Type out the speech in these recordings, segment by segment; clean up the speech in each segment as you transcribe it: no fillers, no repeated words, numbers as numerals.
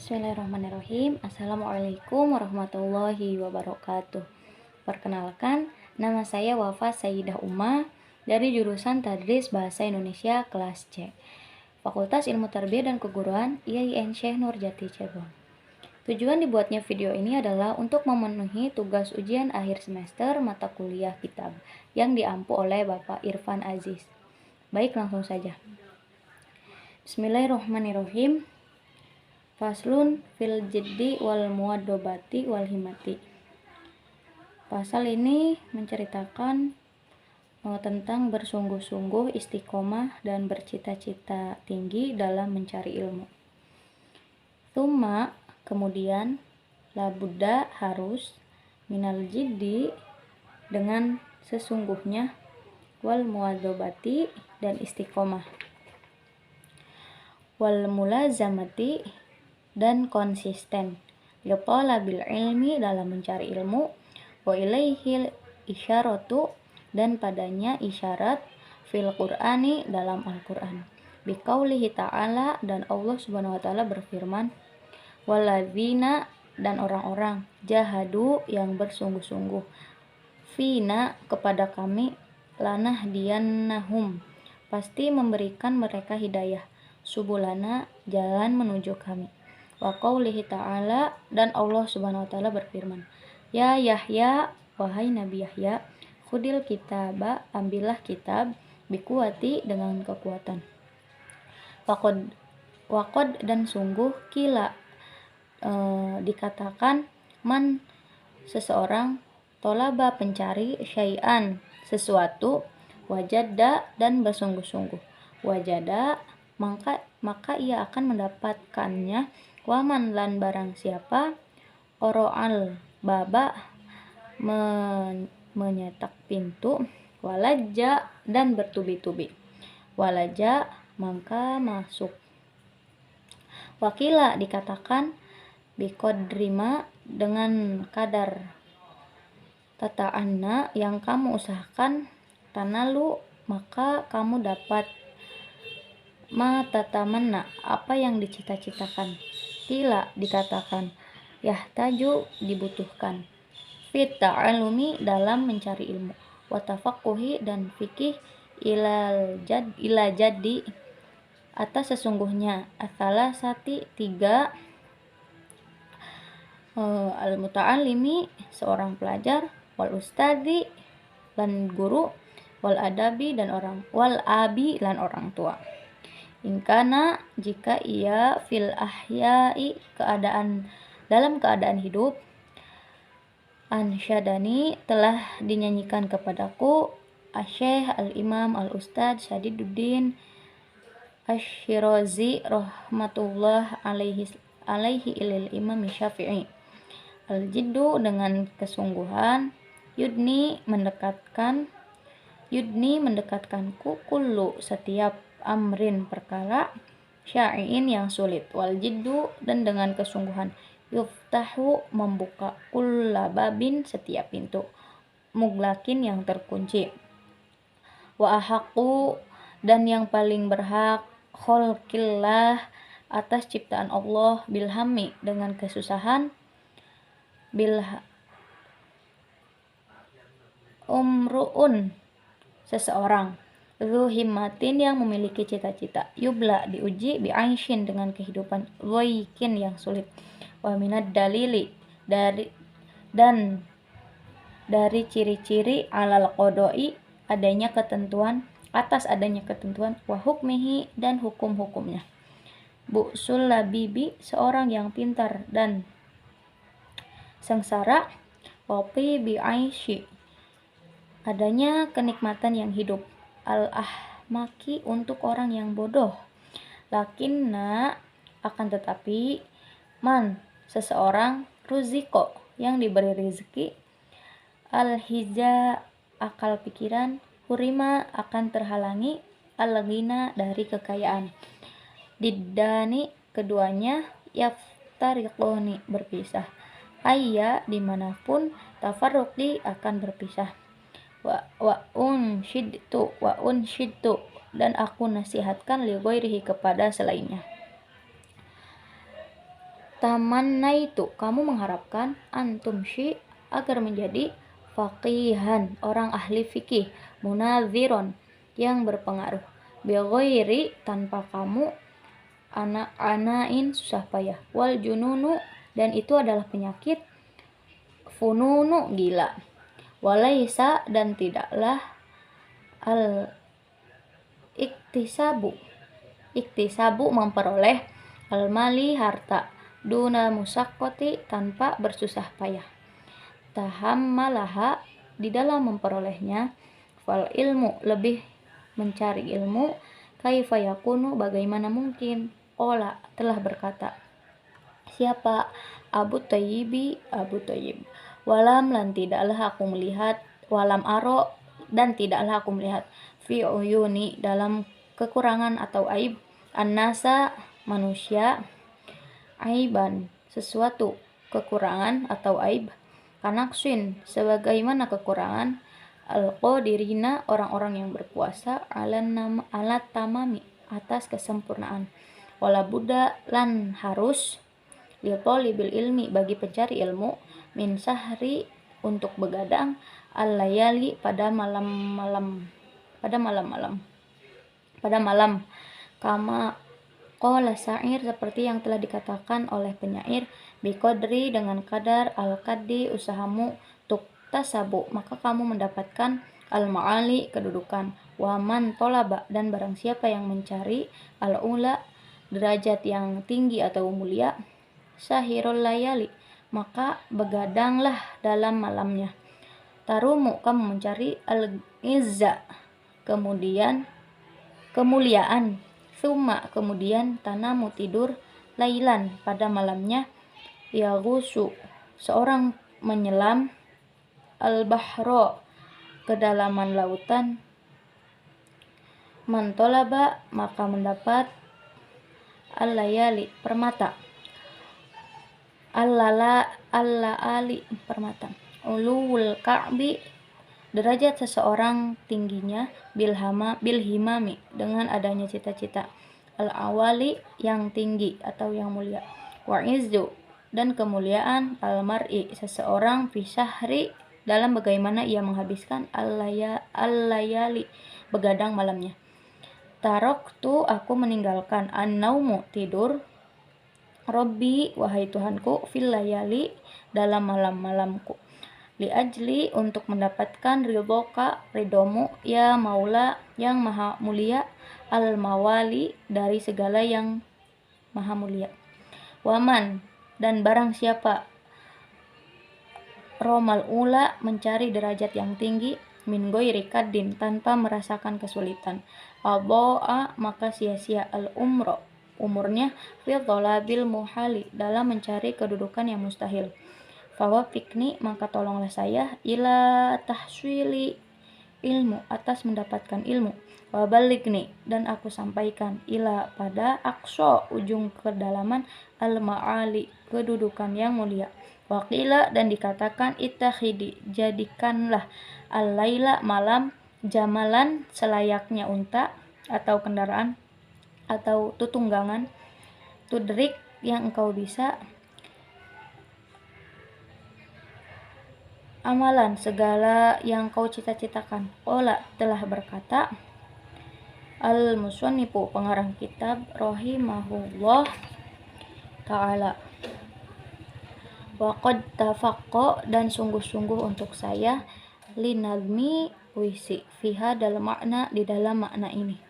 Bismillahirrahmanirrahim. Assalamualaikum warahmatullahi wabarakatuh. Perkenalkan, nama saya Wafa Sayyidah Uma dari jurusan Tadris Bahasa Indonesia kelas C, Fakultas Ilmu Tarbiyah dan Keguruan IAIN Syekh Nurjati Cirebon. Tujuan dibuatnya video ini adalah untuk memenuhi tugas ujian akhir semester mata kuliah kitab yang diampu oleh Bapak Irfan Aziz. Baik, langsung saja. Bismillahirrahmanirrahim. Faslun fil jiddi wal muwadobati wal himati. Pasal ini menceritakan tentang bersungguh-sungguh, istiqomah, dan bercita-cita tinggi dalam mencari ilmu. Tsumma, kemudian, labudda, harus, minal jiddi, dengan sesungguhnya, wal muwadobati, dan istiqomah, wal mulazamati, dan konsisten, litalabil ilmi, dalam mencari ilmu, wa ilaihil isyaratu, dan padanya isyarat, fil qur'ani, dalam Al-Quran, biqaulihi ta'ala, dan Allah subhanahu wa ta'ala berfirman, waladzina, dan orang-orang, jahadu, yang bersungguh-sungguh, fina, kepada kami, lanahdiyannahum, pasti memberikan mereka hidayah, subulana, jalan menuju kami. Wa qaulihi ta'ala, dan Allah subhanahu wa ta'ala berfirman, ya Yahya, wahai Nabi Yahya, khudil kitaba, ambillah kitab, bikuwati, dengan kekuatan. Waqad, dan sungguh, kila, dikatakan, man, seseorang, tolaba, pencari, syai'an, sesuatu, wajada, dan bersungguh-sungguh, wajada, maka ia akan mendapatkannya, waman, lan barang siapa, oro'al baba, menyetak pintu, walaja, dan bertubi-tubi, walaja, maka masuk. Wakila, dikatakan, biqadrima, dengan kadar, tata'anna, yang kamu usahakan, tanalu, maka kamu dapat, ma tatamanna, apa yang dicita-citakan. Kila, dikatakan, yahtaju, dibutuhkan, fit ta'alumi, dalam mencari ilmu, wa tafaqquhi, dan fikih, ila jaddi, atas sesungguhnya, atsalasati, 3, al-muta'allimi, seorang pelajar, wal ustadi, lan guru, wal adabi, dan wal abi, lan orang tua. Ingkana, jika ia, fil ahya'i, dalam keadaan hidup, ansyadani, telah dinyanyikan kepadaku, Asy-Syaikh al-Imam al-Ustadz Sadiduddin Asy-Syirazi rahmatullah alaihi ilal Imam Syafi'i. Al-jiddu, dengan kesungguhan, yudni, mendekatkanku, kullu, setiap, amrin, perkara, syai'in, yang sulit, wal jiddu, dan dengan kesungguhan, yuftahu, membuka, kulla babin, setiap pintu, muglakin, yang terkunci, wa ahaqu, dan yang paling berhak, kholqillah, atas ciptaan Allah, bilhammi, dengan kesusahan, umru'un, seseorang, zu himmatin, yang memiliki cita-cita, yubla, diuji, bi'aishin, dengan kehidupan, dhaikin, yang sulit, wa minad dalili, dari ciri-ciri, alal qodoi, atas adanya ketentuan, wa hukmihi, dan hukum-hukumnya, bu'sul labibi, seorang yang pintar dan sengsara, wapi bi'aishi, adanya kenikmatan yang hidup, al-ahmaki, untuk orang yang bodoh, lakinna, akan tetapi, man, seseorang, ruziko, yang diberi rezeki, al-hija, akal pikiran, hurima, akan terhalangi, al-ghina, dari kekayaan, diddani, keduanya, yaftariqoni, berpisah, ayya, dimanapun, tafarruqi, akan berpisah, wa unsyidtu, dan aku nasihatkan, li ghairihi, kepada selainnya. tamannaitu, kamu mengharapkan, antumshi, agar menjadi faqihan, orang ahli fikih, munadziron, yang berpengaruh, bighairi, tanpa kamu, anain, susah payah, wal jununu, dan itu adalah penyakit, fununu, gila, walaisa, dan tidaklah, al iktisabu, memperoleh, al mali, harta, duna musaqqati, tanpa bersusah payah, tahammalaha, di dalam memperolehnya, fal ilmu, lebih mencari ilmu, kaifa yakunu, bagaimana mungkin, ola, telah berkata siapa, Abu Thayyib, walam, dan tidaklah aku melihat, walam aro, dan tidaklah aku melihat, fi uyuni, dalam kekurangan atau aib, annasa, manusia, aiban, sesuatu kekurangan atau aib, kanaksin, sebagaimana kekurangan, al-qadirina, orang-orang yang berpuasa, ala tamami, atas kesempurnaan, wala buddha, lan harus, litolibil ilmi, bagi pencari ilmu, min sahri, untuk begadang, al-layali, pada malam, kama qala sa'ir, seperti yang telah dikatakan oleh penyair, biqadri, dengan kadar, al-kaddi, usahamu, tuktasabu, maka kamu mendapatkan, al-ma'ali, kedudukan, waman tolaba, dan barang siapa yang mencari, al-ula, derajat yang tinggi atau mulia, sahirul layali, maka begadanglah dalam malamnya, tarumu, kamu mencari, al-izza, kemudian kemuliaan, summa, kemudian tanamu, tidur, lailan, pada malamnya, yaghusu, seorang menyelam, al-bahro, kedalaman lautan, mantolaba, maka mendapat, al-layali, permata, al-laali, permata, ulul ka'bi, derajat seseorang tingginya, bilhimami, dengan adanya cita-cita, al-awali, yang tinggi atau yang mulia, wa'izzu, dan kemuliaan, al-mar'i, seseorang, fi syahri, dalam bagaimana ia menghabiskan, al-layali, begadang malamnya, taroktu, aku meninggalkan, an-naumu, tidur, Robbi, wahai Tuhanku, fil layali, dalam malam-malamku, li ajli, untuk mendapatkan ridhoka, ridhomu, ya maula, yang maha mulia, al mawali, dari segala yang maha mulia, waman, dan barang siapa, romal ula, mencari derajat yang tinggi, min ghairi kaddin, tanpa merasakan kesulitan, adha'a, maka sia-sia, umurnya, fi thalabil muhali, dalam mencari kedudukan yang mustahil, fawafikni, maka tolonglah saya, ila tahsili ilmu, atas mendapatkan ilmu, wabaligni, dan aku sampaikan, ila, pada, aqsa, ujung kedalaman, al-ma'ali, kedudukan yang mulia, waqila, dan dikatakan, ittakhidi, jadikanlah, al-laila, malam, jamalan, selayaknya unta atau kendaraan atau tutunggangan, tudrik, yang engkau bisa, amalan, segala yang kau cita-citakan, ola, telah berkata, al-musannifu, pengarang kitab, rahimahullah ta'ala, waqad tafaqqa, dan sungguh-sungguh untuk saya, linazmi, puisi, fiha, dalam makna, di dalam makna ini,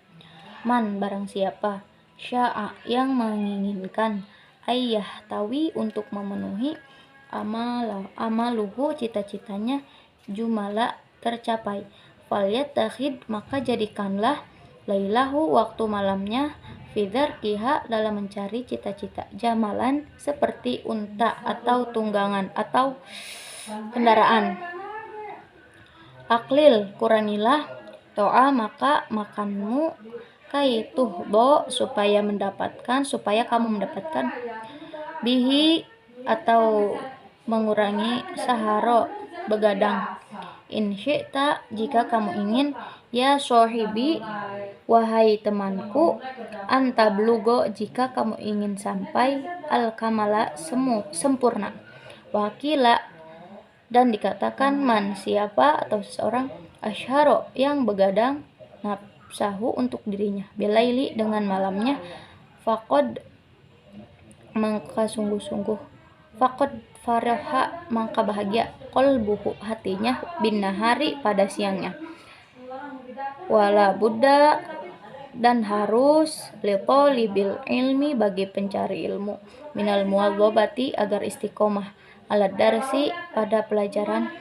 man, barang siapa, sya'a, yang menginginkan, ayah tawi, untuk memenuhi, amaluhu, cita-citanya, jumala, tercapai, falyattakhid, maka jadikanlah, lailahu, waktu malamnya, fidzarkiha, dalam mencari cita-cita, jamalan, seperti unta atau tunggangan atau kendaraan, aklil, kurangilah, to'a, maka makanmu, kaituhbo, supaya kamu mendapatkan, bihi, atau mengurangi, saharo, begadang, in syi'ta, jika kamu ingin, Ya sohibi, wahai temanku, anta blugo jika kamu ingin sampai al-kamala sempurna. Wakila, dan dikatakan man siapa atau seseorang asyharo yang begadang nafsahu untuk dirinya bilaili dengan malamnya faqad maka sungguh-sungguh faqad faraha maka bahagia qalbuhu hatinya bin nahari pada siangnya wala buddha dan harus liqalibil ilmi bagi pencari ilmu minal muwadzabati agar istiqomah ala darsi pada pelajaran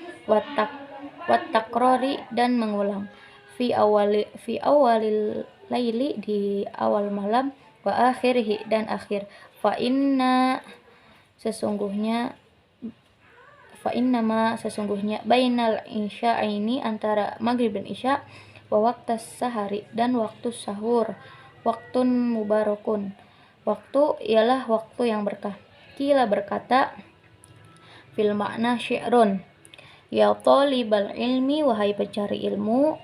wattakrori dan mengulang fi awalil laili di awal malam wa akhirih dan akhir fa sesungguhnya bainal isya'aini antara maghrib dan isya wa waqtas sahari dan waktu sahur waktun mubarakun waktu ialah waktu yang berkah kila berkata fil makna syi'run ya talibal ilmi wahai pencari ilmu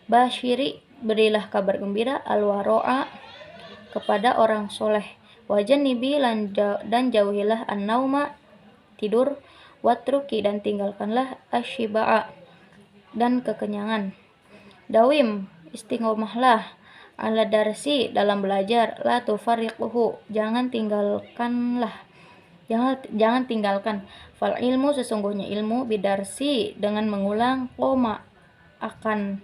basyiri berilah kabar gembira al-waro'a kepada orang soleh wajanibi dan jauhilah an-nauma tidur watruki dan tinggalkanlah asyiba'a dan kekenyangan dawim istiqomahlah ala darsi dalam belajar la tufariquhu jangan tinggalkan fal ilmu sesungguhnya ilmu bidarsi dengan mengulang koma akan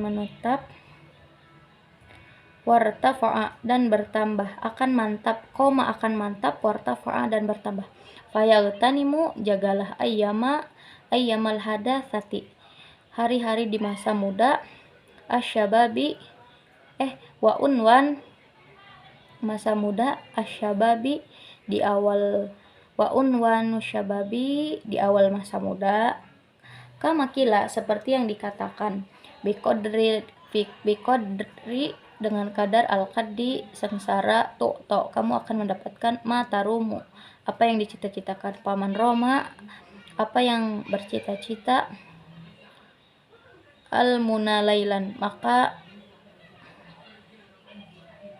menetap wartafa'a dan bertambah akan mantap wartafa'a dan bertambah fayaghtanimu jagalah ayyamal hadatsati hari-hari di masa muda asyababi wa unwan masa muda asyababi di awal wa unwanu syababi di awal masa muda kama kila seperti yang dikatakan biqadri dengan kadar al-qaddi sengsara to kamu akan mendapatkan matarumu apa yang dicita-citakan paman Roma apa yang bercita-cita al-muna lailan maka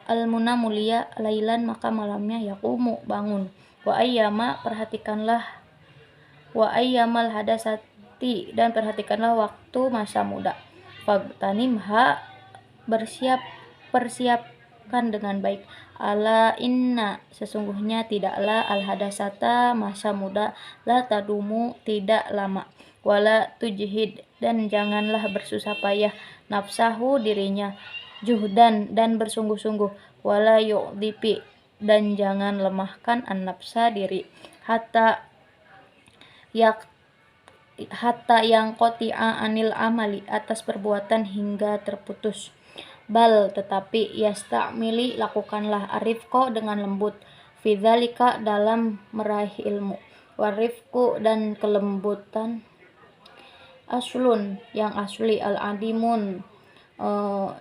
al-muna mulia lailan maka malamnya yaqumu bangun wa ayyamal hadasati dan perhatikanlah waktu masa muda fagtanimha persiapkan dengan baik ala inna sesungguhnya tidaklah al-hadasata masa muda la tadumu tidak lama wala tujhid dan janganlah bersusah payah nafsahu dirinya juhdan dan bersungguh-sungguh wala yu'dipi dan jangan lemahkan an-nafsa diri hatta yang qati'a anil amali atas perbuatan hingga terputus bal tetapi yasta'mili lakukanlah arifqo dengan lembut fidzalika dalam meraih ilmu warifqu dan kelembutan aslun yang asli al-adimun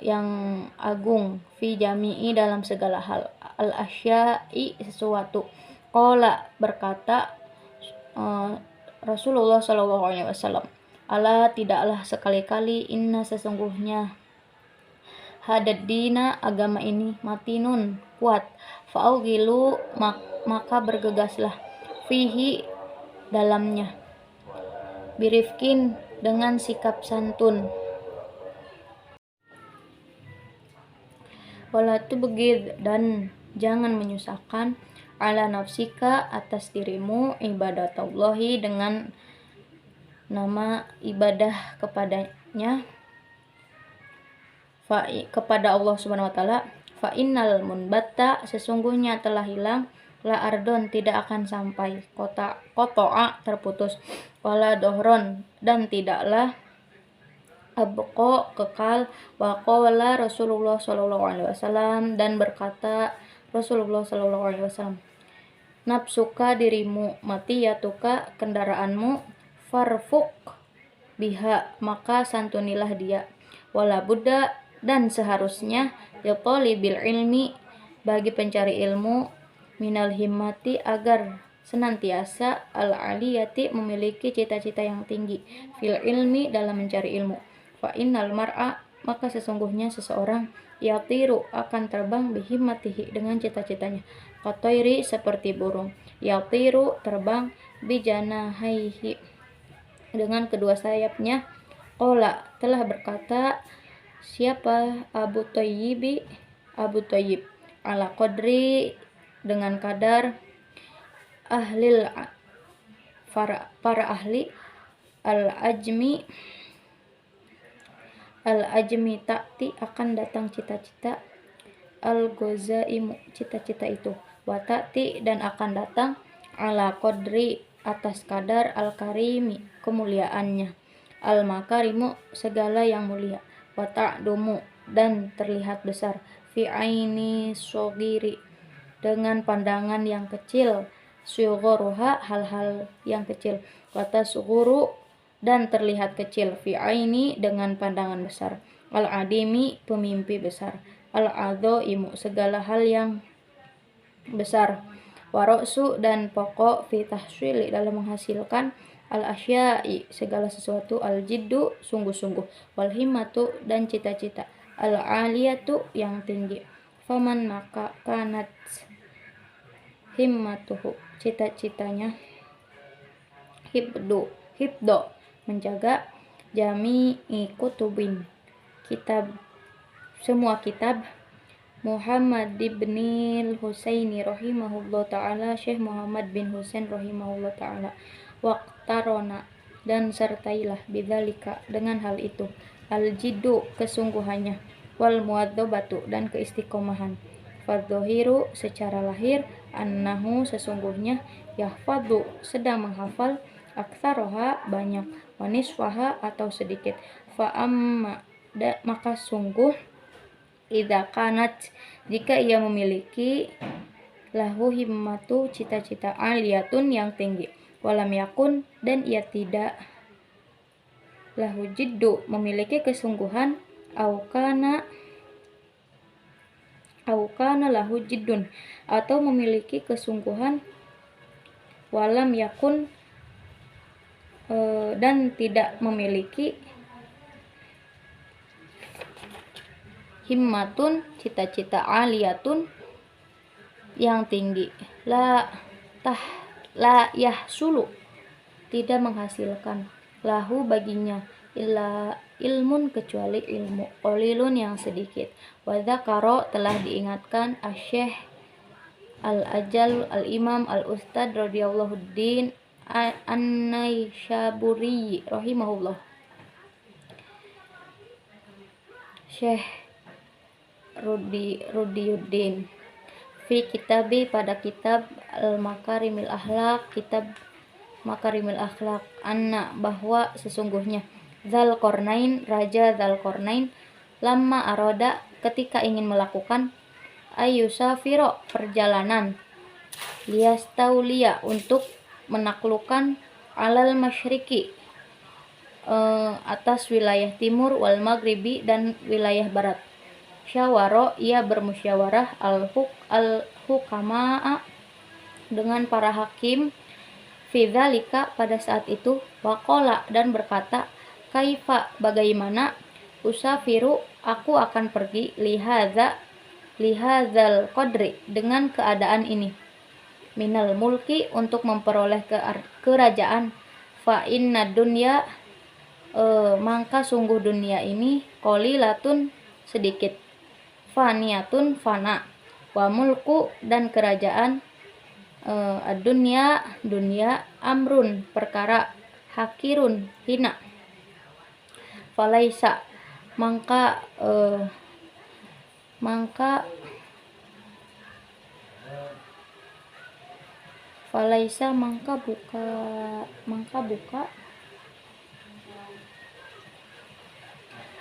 yang agung fi jami'i dalam segala hal al-asya'i sesuatu qala berkata Rasulullah SAW ala tidaklah sekali-kali inna sesungguhnya hadad dina agama ini matinun kuat fa'augilu maka bergegaslah fihi dalamnya birifkin dengan sikap santun wala tubghid dan jangan menyusahkan ala nafsika atas dirimu ibadatullahi dengan nama ibadah kepadanya kepada Allah Subhanahu wa taala fa innal munbatta sesungguhnya telah hilang la ardon tidak akan sampai kotoa terputus wala dohron dan tidaklah abqa kekal wa qala Rasulullah sallallahu alaihi wasallam dan berkata Rasulullah sallallahu alaihi wasallam nafsuka dirimu matiyatuka kendaraanmu farfuq biha maka santunilah dia wala buddha dan seharusnya yatalibil ilmi bagi pencari ilmu minal himmati agar senantiasa al-aliyati memiliki cita-cita yang tinggi fil ilmi dalam mencari ilmu. Fa innal mar'a maka sesungguhnya seseorang yatiru akan terbang bihimmatihi dengan cita-citanya. Qatairi seperti burung. Yatiru terbang bijanahaihi dengan kedua sayapnya. Qala telah berkata siapa Abu Thayyib ala qadri dengan kadar ahlil para ahli al-ajmi ta'ti akan datang cita-cita al-ghazaimu cita-cita itu wa ta'ti dan akan datang ala qadri atas kadar al-karimi kemuliaannya al-makarimu segala yang mulia wa ta'dumu dan terlihat besar fi aini shogiri dengan pandangan yang kecil syughuruha hal-hal yang kecil wa tasghuru dan terlihat kecil fi aini dengan pandangan besar al-adimi pemimpi besar al-adhaimu segala hal yang besar warosu dan pokok fi tahsili dalam menghasilkan al-asya'i segala sesuatu al-jiddu sungguh-sungguh wal himmatu dan cita-cita al-aliyatu yang tinggi faman maka kanat himmatuhu cita-citanya hibdo menjaga jami'i kutubin kitab semua kitab Muhammad bin Husaini rahimahullah ta'ala Syekh Muhammad bin Husain rahimahullah ta'ala waqtarona dan sertailah bidzalika dengan hal itu al-jiddu kesungguhannya wal muwadzabatu dan keistiqomahan fadzahiru secara lahir annahu sesungguhnya yahfadzu sedang menghafal aktsaroha banyak wanisfaha atau sedikit fa amma maka sungguh idza kanat jika ia memiliki lahu himmatu cita-cita aliyatun yang tinggi walam yakun dan ia tidak lahu jiddu memiliki kesungguhan au kana lahu jiddun atau memiliki kesungguhan walam yakun dan tidak memiliki himmatun cita-cita aliyatun yang tinggi la yahsulu tidak menghasilkan lahu baginya illa ilmun kecuali ilmu qalilun yang sedikit wa dzakara telah diingatkan asy-syekh al-ajal al-imam al-ustad radhiyallahu din an-Naisaburi rahimahullah Syekh Rudiyuddin fi kitabi pada kitab al-makarimil akhlaq kitab makarimil akhlaq anna bahwa sesungguhnya Dzulqarnain raja Dzulqarnain lamma aroda ketika ingin melakukan ayyusafiro perjalanan liyastauliya untuk menaklukkan alal masyriqi atas wilayah timur wal maghribi dan wilayah barat syawaro ia bermusyawarah al-hukama dengan para hakim fi dzalika pada saat itu waqala dan berkata kaifa bagaimana usafiru aku akan pergi lihadzal qadri dengan keadaan ini minal mulki untuk memperoleh kerajaan fa inna dunya maka sungguh dunia ini qalilatun sedikit faniyatun fana wa mulku dan kerajaan dunia amrun perkara hakirun hina falaisa maka buka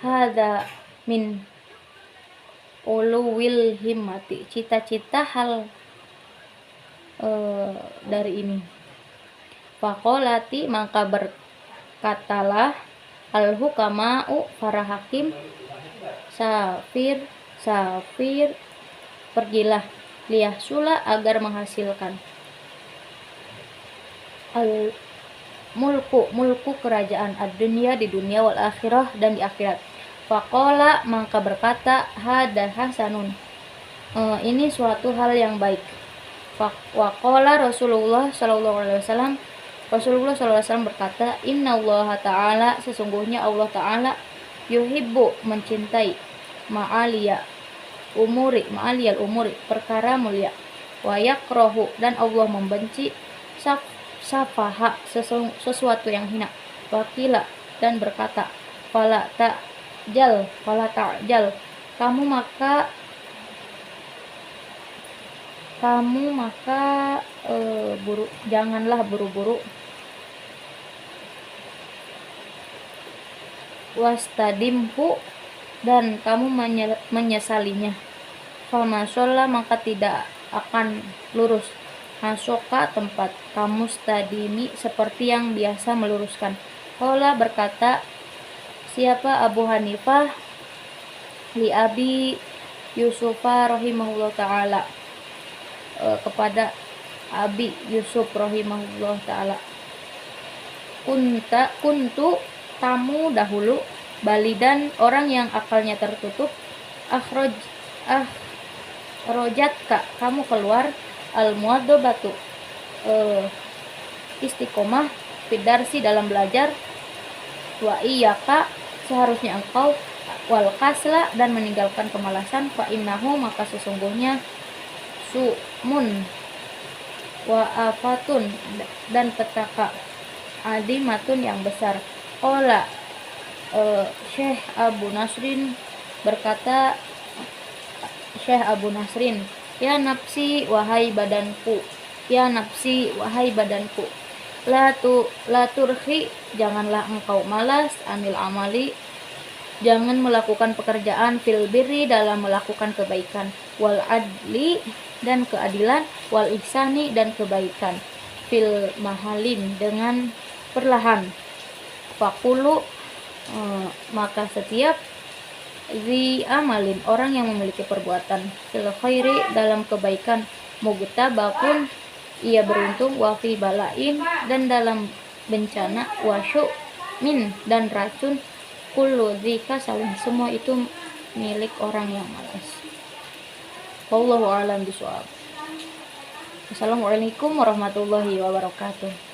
hadza min uluwil himmati cita-cita hal dari ini faqolati maka berkatalah al-hukama'u para hakim safir pergilah liyahsula agar menghasilkan al mulku kerajaan ad-dunya di dunia wal akhirah dan di akhirat. Faqala maka berkata hada hasanun, ini suatu hal yang baik. Waqala Rasulullah sallallahu alaihi wasallam, Rasulullah sallallahu alaihi wasallam berkata, innallaha ta'ala, sesungguhnya Allah ta'ala yuhibbu mencintai ma'aliyal umuri perkara mulia, wa yakrahu dan Allah membenci safaha sesuatu yang hina. Wakila dan berkata, fala ta'jal kamu maka janganlah buru-buru, wastadimhu dan kamu menyesalinya, famasolla maka tidak akan lurus, hasoka tempat kamu stadimi seperti yang biasa meluruskan. Qala berkata siapa Abu Hanifah li Abi Yusufa rahimahullah ta'ala, kepada Abi Yusuf rahimahullah ta'ala, kuntu tamu dahulu, balidan orang yang akalnya tertutup, rojatka kamu keluar, al muadzabatu istiqomah, fidarsi dalam belajar, wa iyyaka seharusnya engkau, wal kasla dan meninggalkan kemalasan, fa innahu maka sesungguhnya sumun wa afatun dan petaka, adimatun yang besar. Qala Syekh Abu Nasrin berkata, Syekh Abu Nasrin, ya nafsi wahai badanku, la turhi janganlah engkau malas, anil amali jangan melakukan pekerjaan, fil birri dalam melakukan kebaikan, wal adli dan keadilan, wal ihsani dan kebaikan, fil mahalin dengan perlahan, fakulu maka setiap zi amalin orang yang memiliki perbuatan, fil khairi dalam kebaikan, mugtabakun ia beruntung, wafi balain dan dalam bencana, wasyu min dan racun, kullu dzika saling semua itu milik orang yang malas. Wallahu a'lam bishawab. Assalamualaikum warahmatullahi wabarakatuh.